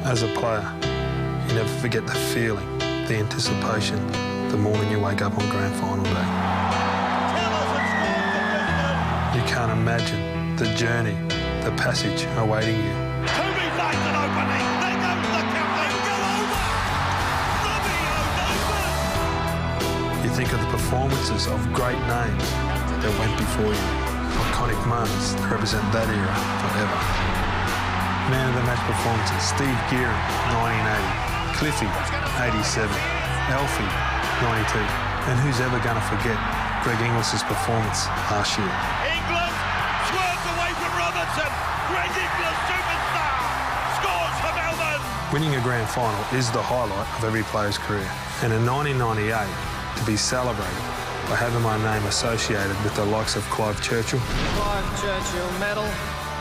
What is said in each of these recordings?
As a player, you never forget the feeling, the anticipation, the morning you wake up on grand final day. You can't imagine the journey, the passage awaiting you. You think of the performances of great names that went before you, iconic moments that represent that era forever. Man of the match performances, Steve Gearin, 1980, Cliffy, 87, Alfie, 92, and who's ever going to forget Greg Inglis's performance last year? Inglis swerves away from Robertson. Greg Inglis, superstar, scores for Melbourne. Winning a grand final is the highlight of every player's career, and in 1998, to be celebrated by having my name associated with the likes of Clive Churchill. Clive Churchill medal,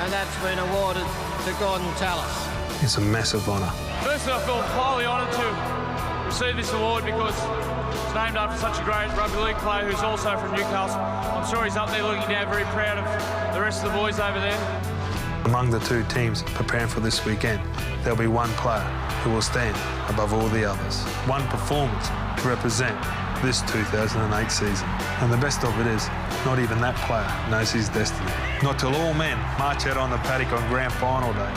and that's been awarded to Gordon Tallis. It's a massive honour. Firstly, I feel highly honoured to receive this award because it's named after such a great rugby league player who's also from Newcastle. I'm sure he's up there looking down very proud of the rest of the boys over there. Among the two teams preparing for this weekend, there'll be one player who will stand above all the others. One performance to represent this 2008 season. And the best of it is, not even that player knows his destiny. Not till all men march out on the paddock on grand final day.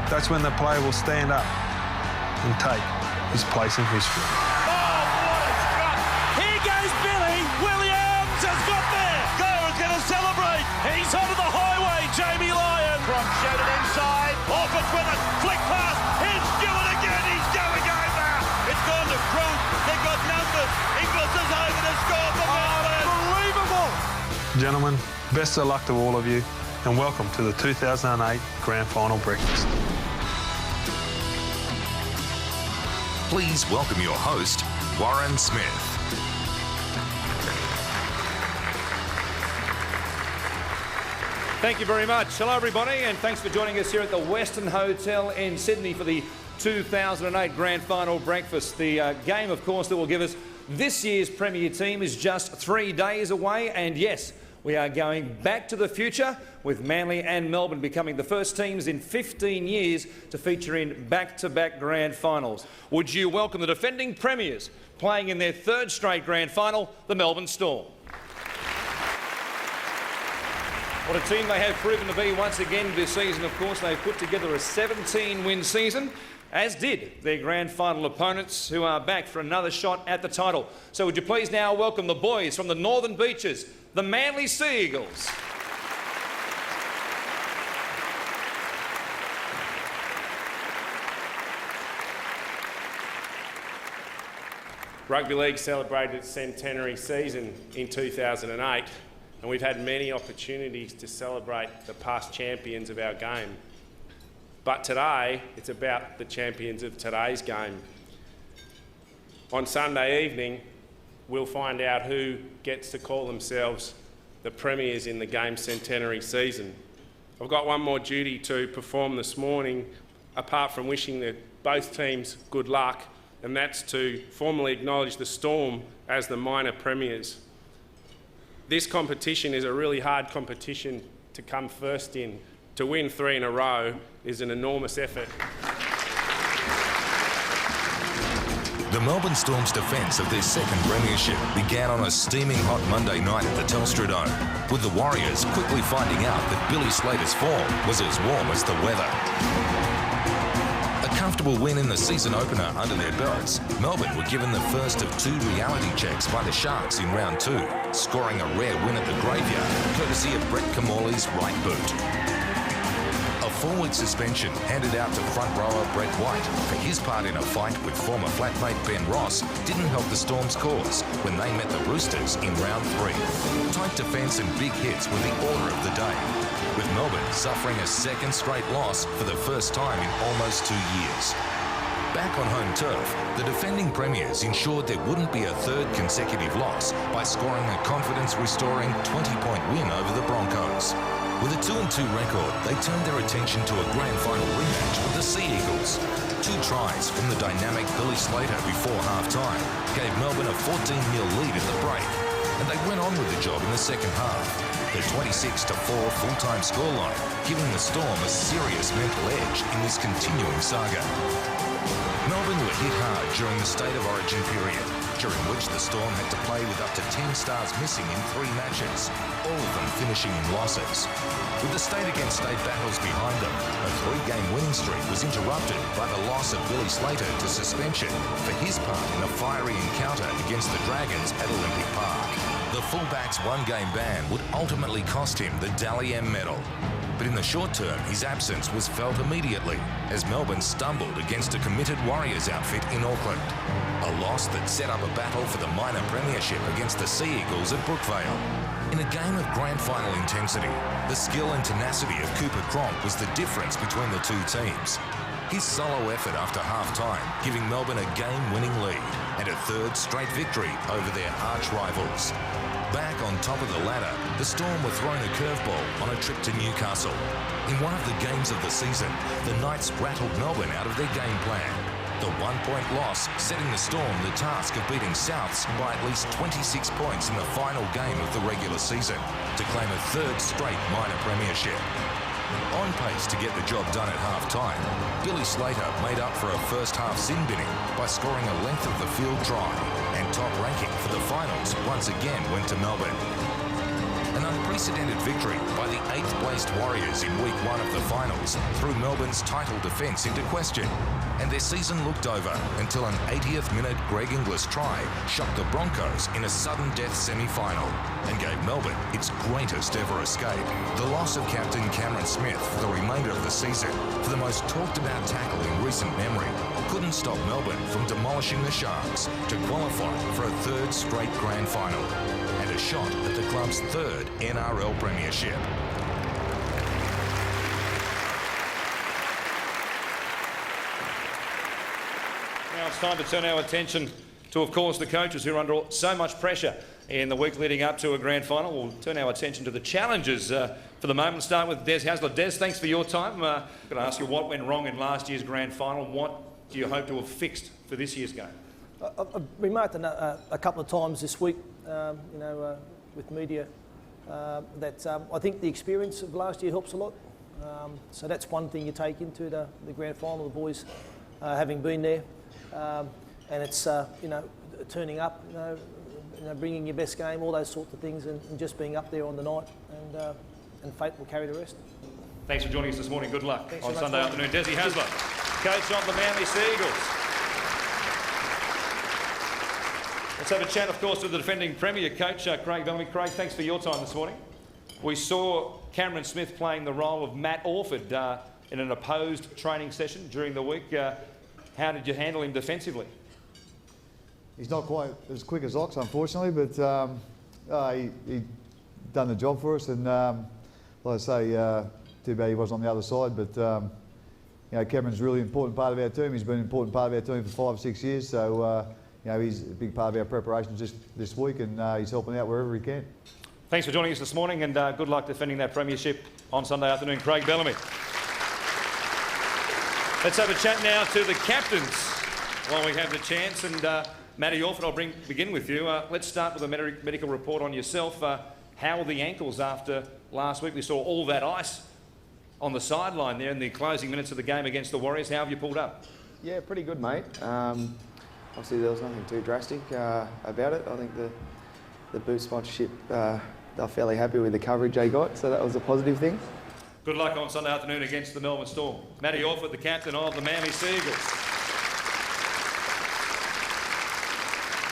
That's when the player will stand up and take his place in history. Oh, what a scrap! Here goes Billy Williams has got there. Gore's going to celebrate. He's onto the highway. Jamie Lyon. From showed it inside. Orford's with it. Flick pass. Here's Stewart again. He's going over. It's gone to Cruz. They've got numbers. Inglis is over to score for Melbourne. Unbelievable. Gentlemen, best of luck to all of you, and welcome to the 2008 Grand Final Breakfast. Please welcome your host, Warren Smith. Thank you very much. Hello, everybody, and thanks for joining us here at the Western Hotel in Sydney for the 2008 Grand Final Breakfast. The game, of course, that will give us this year's Premier team is just 3 days away, and yes, we are going back to the future with Manly and Melbourne becoming the first teams in 15 years to feature in back-to-back grand finals. Would you welcome the defending premiers playing in their third straight grand final, the Melbourne Storm? What a team they have proven to be once again this season. Of course, they've put together a 17-win season, as did their grand final opponents, who are back for another shot at the title. So would you please now welcome the boys from the Northern Beaches, the Manly Sea Eagles. Rugby League celebrated its centenary season in 2008, and we've had many opportunities to celebrate the past champions of our game. But today, it's about the champions of today's game. On Sunday evening, we'll find out who gets to call themselves the premiers in the game's centenary season. I've got one more duty to perform this morning, apart from wishing both teams good luck, and that's to formally acknowledge the Storm as the minor premiers. This competition is a really hard competition to come first in. To win 3 in a row is an enormous effort. The Melbourne Storm's defence of their second premiership began on a steaming hot Monday night at the Telstra Dome, with the Warriors quickly finding out that Billy Slater's form was as warm as the weather. A comfortable win in the season opener under their belts, Melbourne were given the first of 2 reality checks by the Sharks in round 2, scoring a rare win at the Graveyard, courtesy of Brett Kamali's right boot. A 4-week suspension handed out to front rower Brett White for his part in a fight with former flatmate Ben Ross didn't help the Storm's cause when they met the Roosters in round 3. Tight defence and big hits were the order of the day, with Melbourne suffering a second straight loss for the first time in almost 2 years. Back on home turf, the defending premiers ensured there wouldn't be a third consecutive loss by scoring a confidence-restoring 20-point win over the Broncos. With a 2-2 record, they turned their attention to a grand final rematch with the Sea Eagles. 2 tries from the dynamic Billy Slater before half-time gave Melbourne a 14-0 lead at the break, and they went on with the job in the second half. the 26-4 full-time scoreline, giving the Storm a serious mental edge in this continuing saga. Melbourne were hit hard during the State of Origin period, during which the Storm had to play with up to 10 stars missing in 3 matches, all of them finishing in losses. With the state-against-state battles behind them, a 3-game winning streak was interrupted by the loss of Billy Slater to suspension for his part in a fiery encounter against the Dragons at Olympic Park. The fullback's 1-game ban would ultimately cost him the Dally M medal. But in the short term, his absence was felt immediately as Melbourne stumbled against a committed Warriors outfit in Auckland. A loss that set up a battle for the minor premiership against the Sea Eagles at Brookvale. In a game of grand final intensity, the skill and tenacity of Cooper Cronk was the difference between the two teams. His solo effort after half-time giving Melbourne a game-winning lead and a 3rd straight victory over their arch-rivals. Back on top of the ladder, the Storm were thrown a curveball on a trip to Newcastle. In one of the games of the season, the Knights rattled Melbourne out of their game plan. The 1-point loss setting the Storm the task of beating Souths by at least 26 points in the final game of the regular season to claim a 3rd straight minor premiership. On pace to get the job done at half-time, Billy Slater made up for a first-half sin binning by scoring a length of the field try, and top ranking for the finals once again went to Melbourne. An unprecedented victory by the 8th-placed Warriors in week 1 of the finals threw Melbourne's title defence into question, and their season looked over until an 80th-minute Greg Inglis try shocked the Broncos in a sudden death semi-final and gave Melbourne its greatest ever escape. The loss of captain Cameron Smith for the remainder of the season, for the most talked-about tackle in recent memory, couldn't stop Melbourne from demolishing the Sharks to qualify for a 3rd straight grand final and a shot at the club's 3rd NRL premiership. Now it's time to turn our attention to, of course, the coaches who are under so much pressure in the week leading up to a grand final. We'll turn our attention to the challenges for the moment. Start with Des Hasler. Des, thanks for your time. I'm going to ask you what went wrong in last year's grand final. What do you hope to have fixed for this year's game? I've remarked a couple of times this week, with media, that I think the experience of last year helps a lot. So that's one thing you take into the grand final, the boys having been there. And it's, turning up, bringing your best game, all those sorts of things, and just being up there on the night, and fate will carry the rest. Thanks for joining us this morning. Good luck on Sunday much, afternoon. Desi Hasler, coach of the Manly Sea Eagles. Let's have a chat, of course, with the defending Premier coach, Craig Bellamy. Craig, thanks for your time this morning. We saw Cameron Smith playing the role of Matt Orford in an opposed training session during the week. How did you handle him defensively? He's not quite as quick as Ox, unfortunately, but he done the job for us. And like I say, too bad he wasn't on the other side. But Cameron's a really important part of our team. He's been an important part of our team for 5 or 6 years. So he's a big part of our preparations just this week, and he's helping out wherever he can. Thanks for joining us this morning, and good luck defending that premiership on Sunday afternoon. Craig Bellamy. Let's have a chat now to the captains while we have the chance. And Matty Orford, I'll begin with you. Let's start with a medical report on yourself. How are the ankles after last week? We saw all that ice on the sideline there in the closing minutes of the game against the Warriors. How have you pulled up? Yeah, pretty good, mate. Obviously, there was nothing too drastic about it. I think the boot sponsorship, they're fairly happy with the coverage they got, so that was a positive thing. Good luck on Sunday afternoon against the Melbourne Storm. Matty Orford, the captain of the Manly Sea Eagles.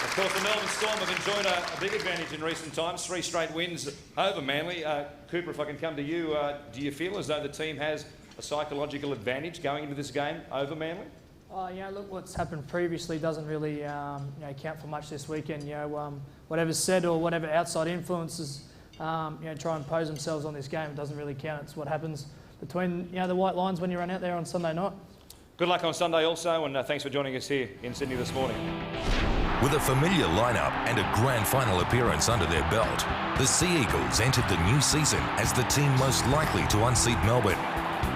Of course, the Melbourne Storm have enjoyed a big advantage in recent times, 3 straight wins over Manly. Cooper, if I can come to you, do you feel as though the team has a psychological advantage going into this game over Manly? Look, what's happened previously doesn't really count for much this weekend. Whatever's said or whatever outside influences try and impose themselves on this game, it doesn't really count. It's what happens between the white lines when you run out there on Sunday night. Good luck on Sunday also, and thanks for joining us here in Sydney this morning. With a familiar lineup and a grand final appearance under their belt, the Sea Eagles entered the new season as the team most likely to unseat Melbourne.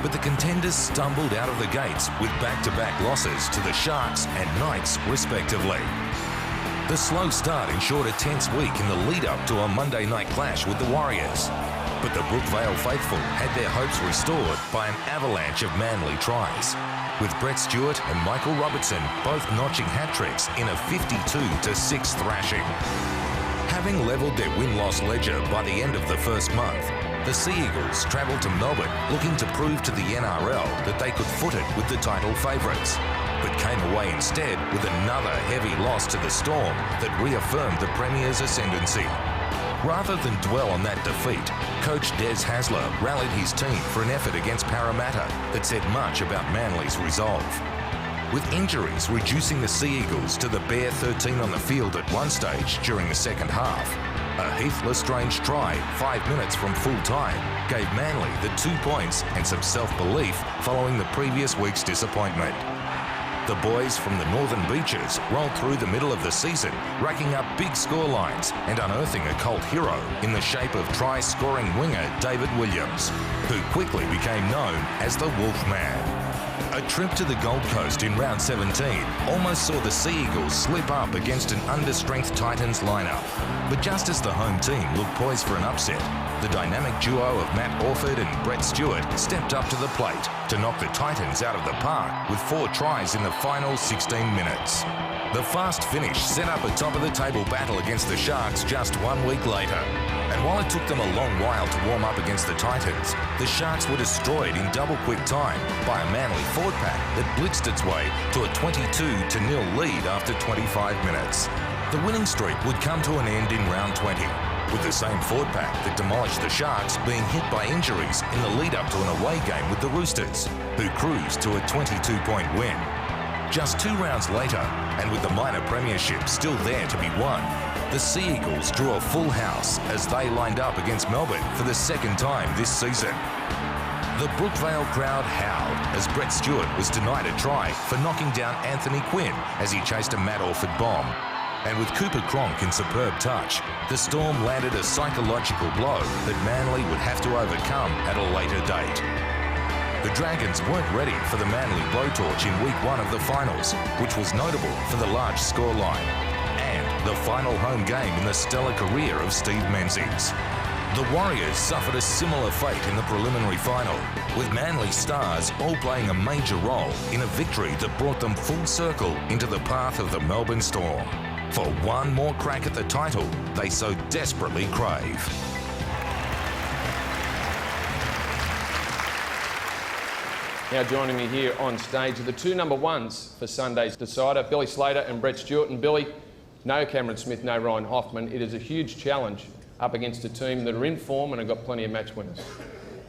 But the contenders stumbled out of the gates with back-to-back losses to the Sharks and Knights, respectively. The slow start ensured a tense week in the lead-up to a Monday night clash with the Warriors. But the Brookvale faithful had their hopes restored by an avalanche of Manly tries, with Brett Stewart and Michael Robertson both notching hat-tricks in a 52-6 thrashing. Having levelled their win-loss ledger by the end of the first month, the Sea Eagles travelled to Melbourne looking to prove to the NRL that they could foot it with the title favourites, but came away instead with another heavy loss to the Storm that reaffirmed the Premier's ascendancy. Rather than dwell on that defeat, coach Des Hasler rallied his team for an effort against Parramatta that said much about Manly's resolve. With injuries reducing the Sea Eagles to the bare 13 on the field at one stage during the second half, a Heath Lestrange try 5 minutes from full time gave Manly the 2 points and some self-belief following the previous week's disappointment. The boys from the Northern Beaches rolled through the middle of the season, racking up big scorelines and unearthing a cult hero in the shape of try-scoring winger David Williams, who quickly became known as the Wolfman. A trip to the Gold Coast in round 17 almost saw the Sea Eagles slip up against an understrength Titans lineup. But just as the home team looked poised for an upset, the dynamic duo of Matt Orford and Brett Stewart stepped up to the plate to knock the Titans out of the park with 4 tries in the final 16 minutes. The fast finish set up a top-of-the-table battle against the Sharks just 1 week later. And while it took them a long while to warm up against the Titans, the Sharks were destroyed in double-quick time by a Manly forward pack that blitzed its way to a 22-0 lead after 25 minutes. The winning streak would come to an end in round 20, with the same forward pack that demolished the Sharks being hit by injuries in the lead-up to an away game with the Roosters, who cruised to a 22-point win. Just 2 rounds later, and with the minor premiership still there to be won, the Sea Eagles drew a full house as they lined up against Melbourne for the second time this season. The Brookvale crowd howled as Brett Stewart was denied a try for knocking down Anthony Quinn as he chased a Matt Orford bomb. And with Cooper Cronk in superb touch, the Storm landed a psychological blow that Manly would have to overcome at a later date. The Dragons weren't ready for the Manly blowtorch in week 1 of the finals, which was notable for the large scoreline, and the final home game in the stellar career of Steve Menzies. The Warriors suffered a similar fate in the preliminary final, with Manly stars all playing a major role in a victory that brought them full circle into the path of the Melbourne Storm, for one more crack at the title they so desperately crave. Now joining me here on stage are the 2 number 1s for Sunday's decider, Billy Slater and Brett Stewart. And Billy, no Cameron Smith, no Ryan Hoffman. It is a huge challenge up against a team that are in form and have got plenty of match winners.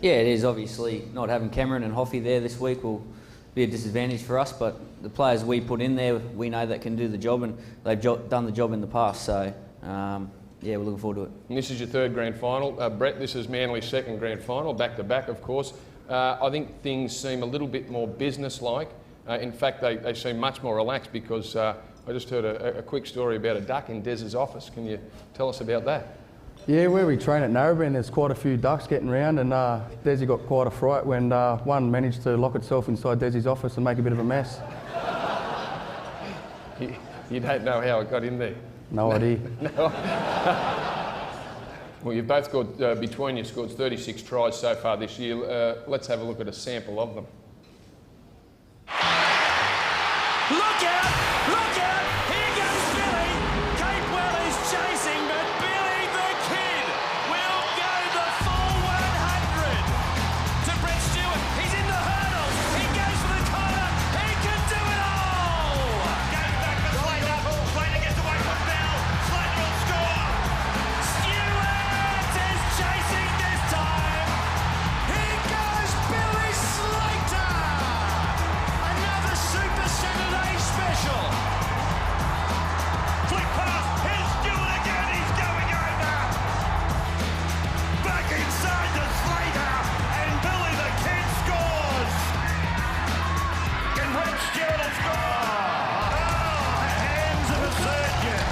Yeah, it is. Obviously, not having Cameron and Hoffy there this week will be a disadvantage for us, but the players we put in there, we know that can do the job, and they've done the job in the past. So, yeah, we're looking forward to it. And this is your 3rd grand final. Brett, this is Manly's 2nd grand final, back-to-back, of course. I think things seem a little bit more business-like. In fact, they seem much more relaxed because I just heard a quick story about a duck in Des's office. Can you tell us about that? Yeah, where we train at Narrabeen, there's quite a few ducks getting around, and Desi got quite a fright when one managed to lock itself inside Desi's office and make a bit of a mess. You don't know how it got in there? No idea. No. Well, you've both got, between you, scored 36 tries so far this year. Let's have a look at a sample of them. Look out! Look out! Here goes Billy! Capewell is chasing, but Billy the Kid will go the full 100 to Brett Stewart. He's in the hurdles. He goes for the corner. He can do it all! Goes back for Slater. Slater gets away from Bell. Slater will score. Stewart is chasing this time. Here goes Billy Slater! Another Super Saturday special. Flick pass. Here's Stewart again. He's going over. Back inside to Slater. And Billy the Kid scores. Can Brett Stewart score? Oh, hands of a surgeon.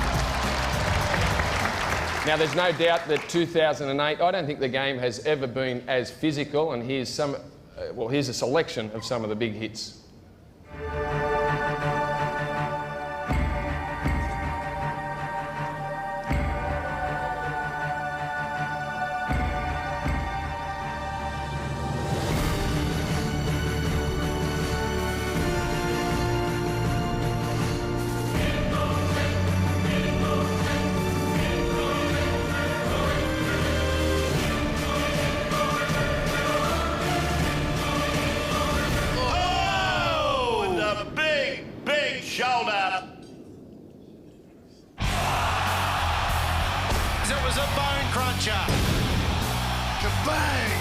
Now, there's no doubt that 2008, I don't think the game has ever been as physical, and here's some, here's a selection of some of the big hits. cruncher. Kabang!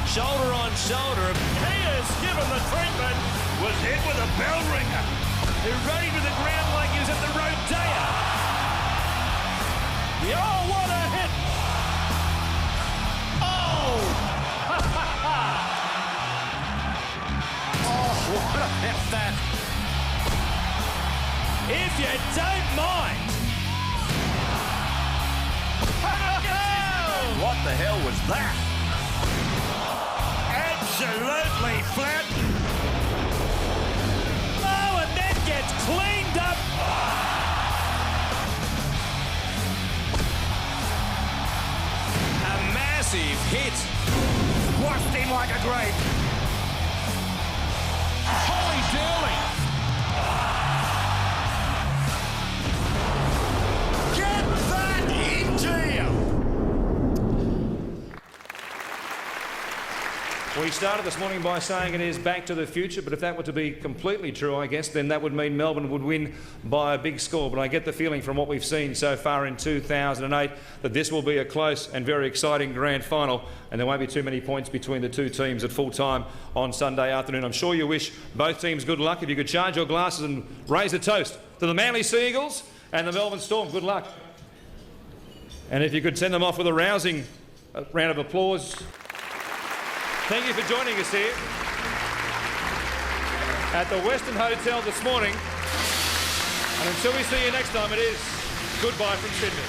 Shoulder on shoulder. He is given the treatment. Was hit with a bell ringer. He rode to the ground like he was at the Rodeo. Oh, what a hit! Oh! Oh, what about that? If you don't mind. What the hell was that? Absolutely flattened. Oh, and that gets cleaned up. A massive hit. Washed him like a grape. Holy dooly. Get that into you. We started this morning by saying it is back to the future, but if that were to be completely true, I guess, then that would mean Melbourne would win by a big score. But I get the feeling from what we've seen so far in 2008 that this will be a close and very exciting grand final, and there won't be too many points between the two teams at full time on Sunday afternoon. I'm sure you wish both teams good luck. If you could charge your glasses and raise a toast to the Manly Sea Eagles and the Melbourne Storm, good luck. And if you could send them off with a rousing round of applause. Thank you for joining us here at the Western Hotel this morning. And until we see you next time, it is goodbye from Sydney.